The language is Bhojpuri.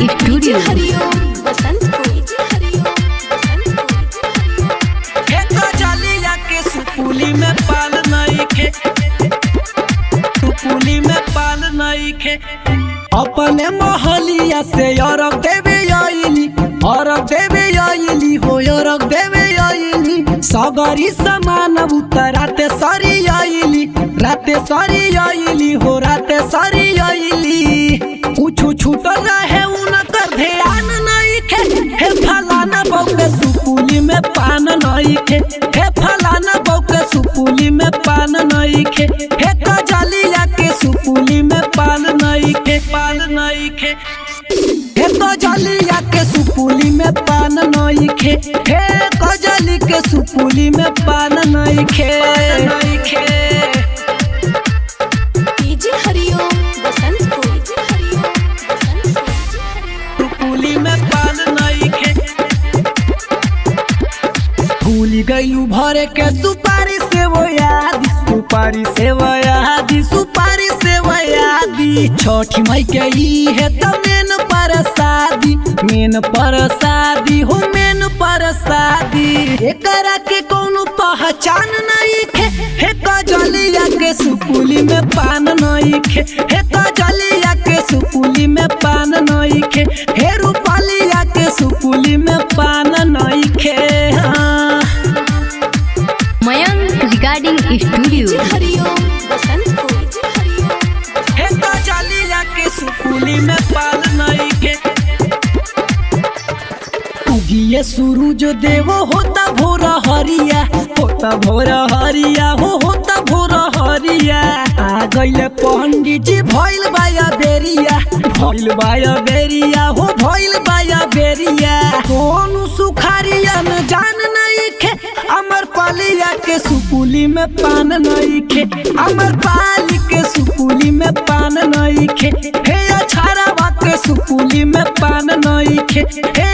स्टूडियो। सुपुली में पाल नइखे, सुपुली में पाल नइखे। अपने मोहलिया से अरग देवे आइली, अरग देवे आइली हो, अरग देवे आइली। सगरी समान उतराते सरी आइली, राते सरी आइली हो, राते सरी आइली। कुछ छूटल है उनकर ध्यान नइखे। हे फलाना बौके सुपुली में पान नइखे, हे फलाना बौके सुपुली में पान नइखे। हे कजलिया के सुपुली में पान नइखे, पान नइखे। हे कजलिया के सुपुली में पान नइखे, हे कजली के सुपुली में पान नइखे, नइखे। सुपुली में पान नइखे। भूल गइलू भरे के सुपारी से वो याद, सुपारी से वो याद, सुपारी से वो याद। छठी मई के ई है त मेन पर शादी, मेन पर शादी हो, मेन पर शादी। एकरा के कोनो पहचान नइखे। हे कजलिया के सुपुली में पान नइखे, हे कजलिया के सुपुली में पान नइखे। हे रूपालिया के सुपुली में पान नइखे। Mayank recording studio. हे कजलिया के सुपुली में पाल नइखे। उगिए सूरज देवो होता भोर हरिया, होता भोर हरिया हो, होता भोर हरिया। आ गइले पंडित जी भइल बाया बेरिया, भइल बाया बेरिया हो, भइल बाया बेरिया। कौन सुखारिया न जान नइखे। अमर पालिया के सुपुली में पान नइखे, अमर पाली के सुपुली में पान नइखे। हे अछारावा के सुपुली में पान नइखे, हे